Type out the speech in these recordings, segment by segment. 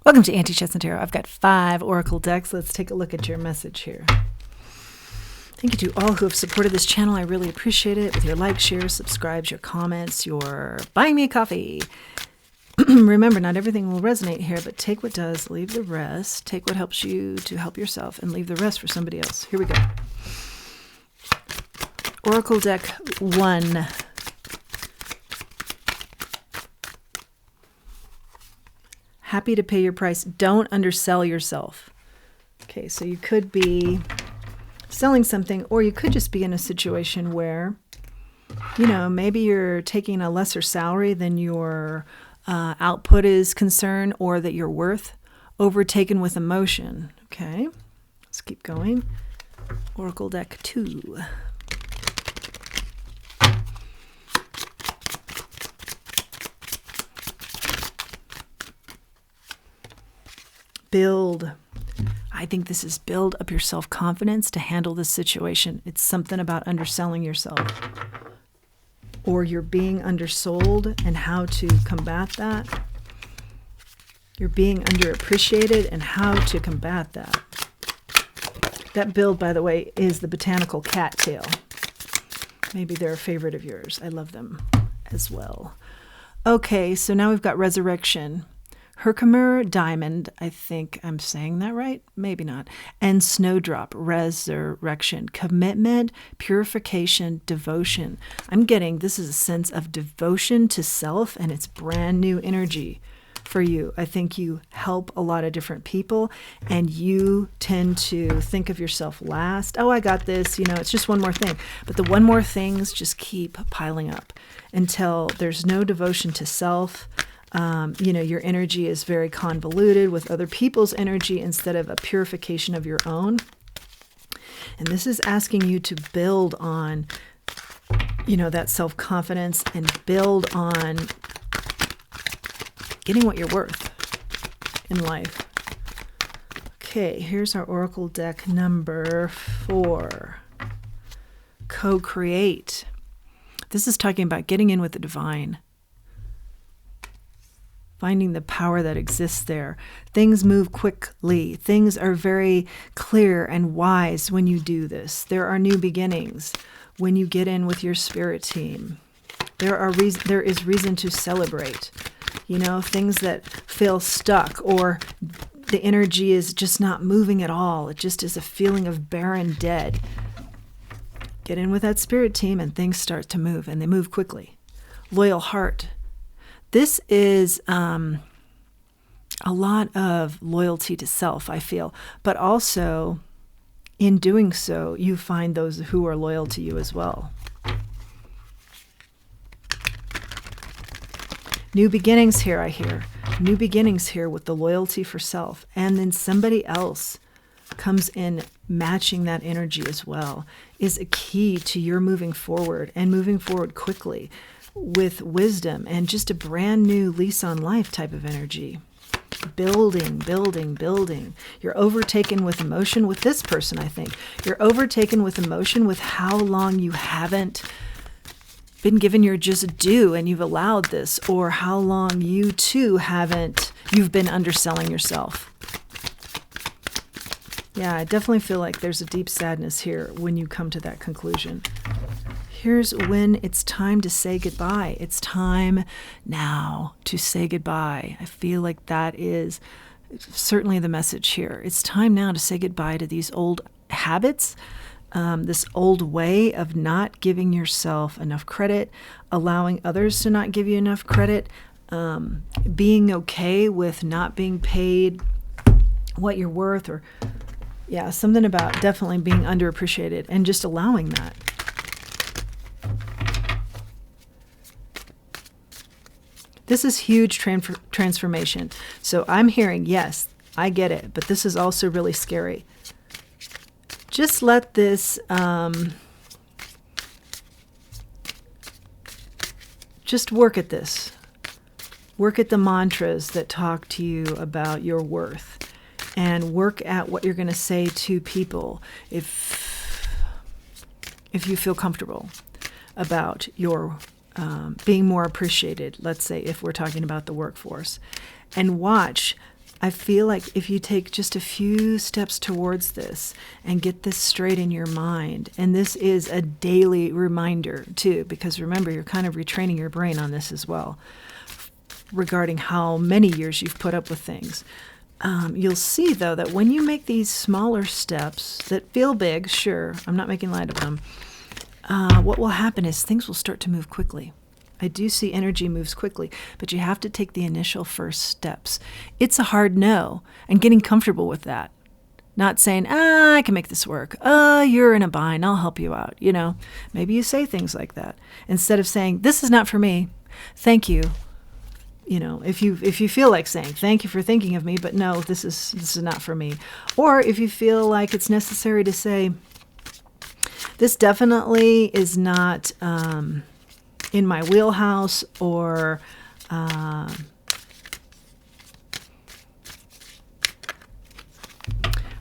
Welcome to Auntie Chestnut Tarot. I've got 5 oracle decks. Let's take a look at your message here. Thank you to all who have supported this channel. I really appreciate it. With your likes, shares, subscribes, your comments, your buying me a coffee. Remember, not everything will resonate here, but take what does, leave the rest. Take what helps you to help yourself, and leave the rest for somebody else. Here we go. Oracle deck 1. Happy to pay your price. Don't undersell yourself. Okay, so you could be selling something, or you could just be in a situation where, you know, maybe you're taking a lesser salary than your output is concerned, or that you're worth, overtaken with emotion. Okay, let's keep going. Oracle deck 2. Build. I think this is build up your self-confidence to handle this situation. It's something about underselling yourself, or you're being undersold, and how to combat that. You're being underappreciated and how to combat that. That build, by the way, is the botanical cattail. Maybe they're a favorite of yours. I love them as well. Okay, so now we've got resurrection. Herkimer Diamond, I think I'm saying that right, maybe not, and Snowdrop, resurrection, commitment, purification, devotion. I'm getting this is a sense of devotion to self, and it's brand new energy for you. I think you help a lot of different people, and you tend to think of yourself last. Oh, I got this, you know, it's just one more thing. But the one more things just keep piling up until there's no devotion to self. You know, your energy is very convoluted with other people's energy instead of a purification of your own. And this is asking you to build on, you know, that self-confidence, and build on getting what you're worth in life. Okay, here's our oracle deck number 4. Co-create. This is talking about getting in with the divine. Finding the power that exists there. Things move quickly. Things are very clear and wise when you do this. There are new beginnings when you get in with your spirit team. There is reason to celebrate. You know, things that feel stuck, or the energy is just not moving at all. It just is a feeling of barren dead. Get in with that spirit team and things start to move, and they move quickly. Loyal heart. This is a lot of loyalty to self, I feel, but also in doing so, you find those who are loyal to you as well. New beginnings here, I hear. New beginnings here with the loyalty for self. And then somebody else comes in matching that energy as well, is a key to your moving forward, and moving forward quickly, with wisdom and just a brand new lease on life type of energy. Building, building, building. You're overtaken with emotion with this person, I think. You're overtaken with emotion with how long you haven't been given your just due, and you've allowed this, or how long you too you've been underselling yourself. Yeah, I definitely feel like there's a deep sadness here when you come to that conclusion. Here's when it's time to say goodbye. It's time now to say goodbye. I feel like that is certainly the message here. It's time now to say goodbye to these old habits, this old way of not giving yourself enough credit, allowing others to not give you enough credit, being okay with not being paid what you're worth, or yeah, something about definitely being underappreciated, and just allowing that. This is huge transformation. So I'm hearing, yes, I get it, but this is also really scary. Just let this, just work at this. Work at the mantras that talk to you about your worth, and work at what you're going to say to people if you feel comfortable about your being more appreciated, let's say if we're talking about the workforce, and watch I feel like if you take just a few steps towards this and get this straight in your mind, and this is a daily reminder too, because remember, you're kind of retraining your brain on this as well, regarding how many years you've put up with things. You'll see, though, that when you make these smaller steps that feel big, sure, I'm not making light of them, what will happen is things will start to move quickly. I do see energy moves quickly, but you have to take the initial first steps. It's a hard no, and getting comfortable with that. Not saying, I can make this work. You're in a bind, I'll help you out. Maybe you say things like that. Instead of saying, this is not for me, thank you. If you feel like saying, thank you for thinking of me, but no, this is not for me. Or if you feel like it's necessary to say, this definitely is not in my wheelhouse, or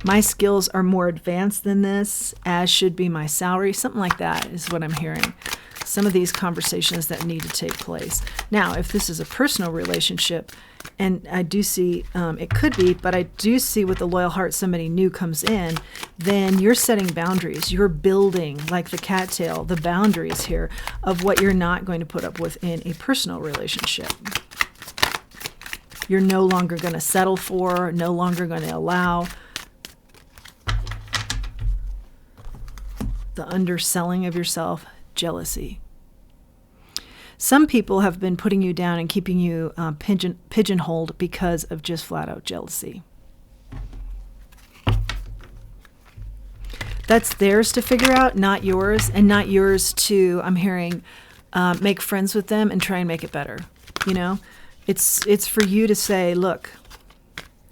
my skills are more advanced than this, as should be my salary. Something like that is what I'm hearing. Some of these conversations that need to take place. Now, if this is a personal relationship, and I do see it could be, but I do see with the loyal heart somebody new comes in, then you're setting boundaries. You're building, like the cattail, the boundaries here of what you're not going to put up with in a personal relationship. You're no longer going to settle for, no longer going to allow the underselling of yourself, jealousy. Some people have been putting you down and keeping you pigeonholed because of just flat out jealousy. That's theirs to figure out, not yours, and not yours to, I'm hearing, make friends with them and try and make it better. It's for you to say, look,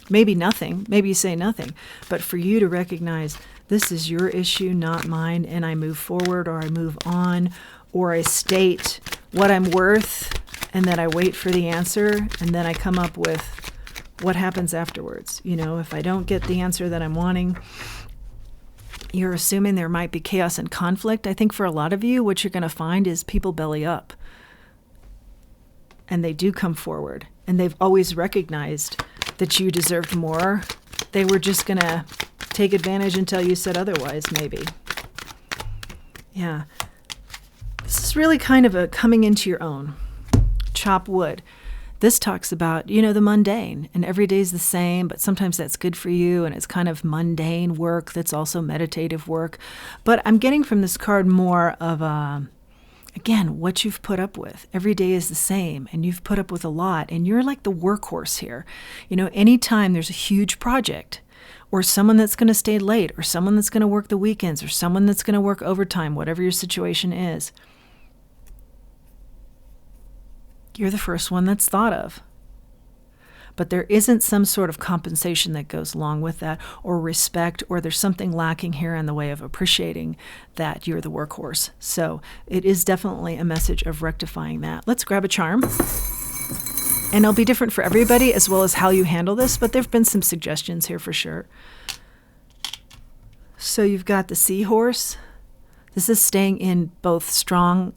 maybe nothing, maybe you say nothing, but for you to recognize this is your issue, not mine, and I move forward, or I move on, or I state what I'm worth, and then I wait for the answer, and then I come up with what happens afterwards. If I don't get the answer that I'm wanting, you're assuming there might be chaos and conflict. I think for a lot of you, what you're going to find is people belly up, and they do come forward, and they've always recognized that you deserved more. They were just going to take advantage until you said otherwise, maybe. Yeah. This is really kind of a coming into your own. Chop wood. This talks about, the mundane, and every day is the same, but sometimes that's good for you, and it's kind of mundane work that's also meditative work. But I'm getting from this card more of, again, what you've put up with. Every day is the same, and you've put up with a lot, and you're like the workhorse here. Anytime there's a huge project, or someone that's going to stay late, or someone that's going to work the weekends, or someone that's going to work overtime, whatever your situation is, you're the first one that's thought of. But there isn't some sort of compensation that goes along with that, or respect, or there's something lacking here in the way of appreciating that you're the workhorse. So it is definitely a message of rectifying that. Let's grab a charm. And it'll be different for everybody as well as how you handle this, but there have been some suggestions here for sure. So you've got the seahorse. This is staying in both strong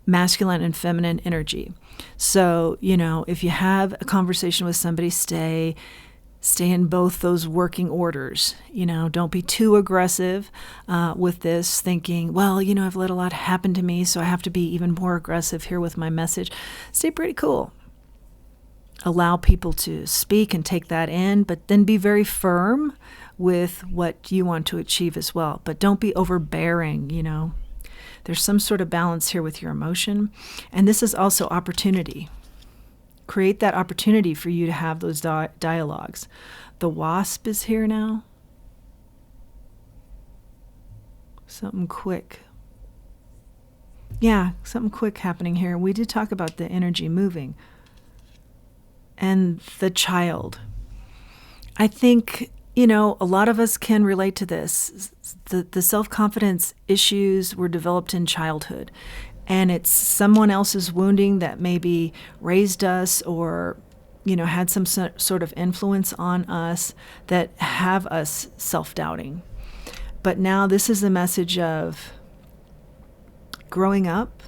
masculine and feminine energy. So, if you have a conversation with somebody, stay in both those working orders. Don't be too aggressive with this, thinking, well, I've let a lot happen to me, so I have to be even more aggressive here with my message. Stay pretty cool. Allow people to speak and take that in, but then be very firm with what you want to achieve as well. But don't be overbearing, There's some sort of balance here with your emotion. And this is also opportunity. Create that opportunity for you to have those dialogues. The wasp is here now. Something quick. Yeah, something quick happening here. We did talk about the energy moving. And the child. I think, a lot of us can relate to this. The self-confidence issues were developed in childhood. And it's someone else's wounding that maybe raised us or, had some sort of influence on us that have us self-doubting. But now this is a message of growing up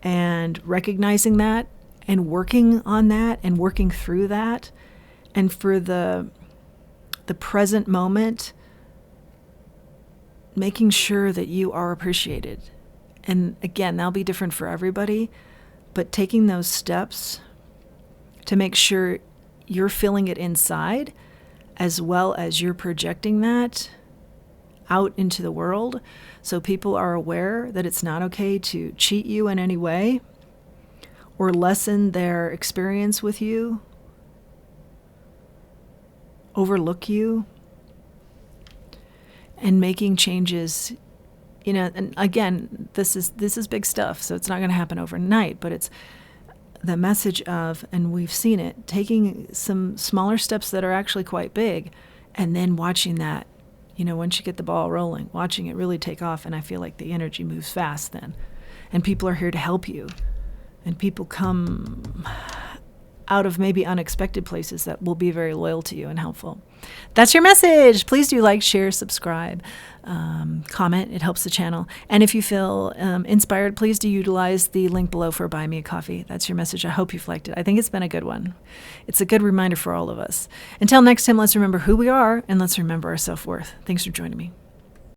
and recognizing that and working on that and working through that And for the present moment, making sure that you are appreciated. And again, that'll be different for everybody, but taking those steps to make sure you're feeling it inside as well as you're projecting that out into the world so people are aware that it's not okay to cheat you in any way or lessen their experience with you, overlook you, and making changes. And again, this is big stuff, so it's not going to happen overnight, but it's the message of, and we've seen it, taking some smaller steps that are actually quite big, and then watching that, once you get the ball rolling, watching it really take off, and I feel like the energy moves fast then. And people are here to help you, and people come out of maybe unexpected places that will be very loyal to you and helpful. That's your message. Please do like, share, subscribe, comment. It helps the channel. And if you feel inspired, please do utilize the link below for Buy Me a Coffee. That's your message. I hope you've liked it. I think it's been a good one. It's a good reminder for all of us. Until next time, let's remember who we are and let's remember our self-worth. Thanks for joining me.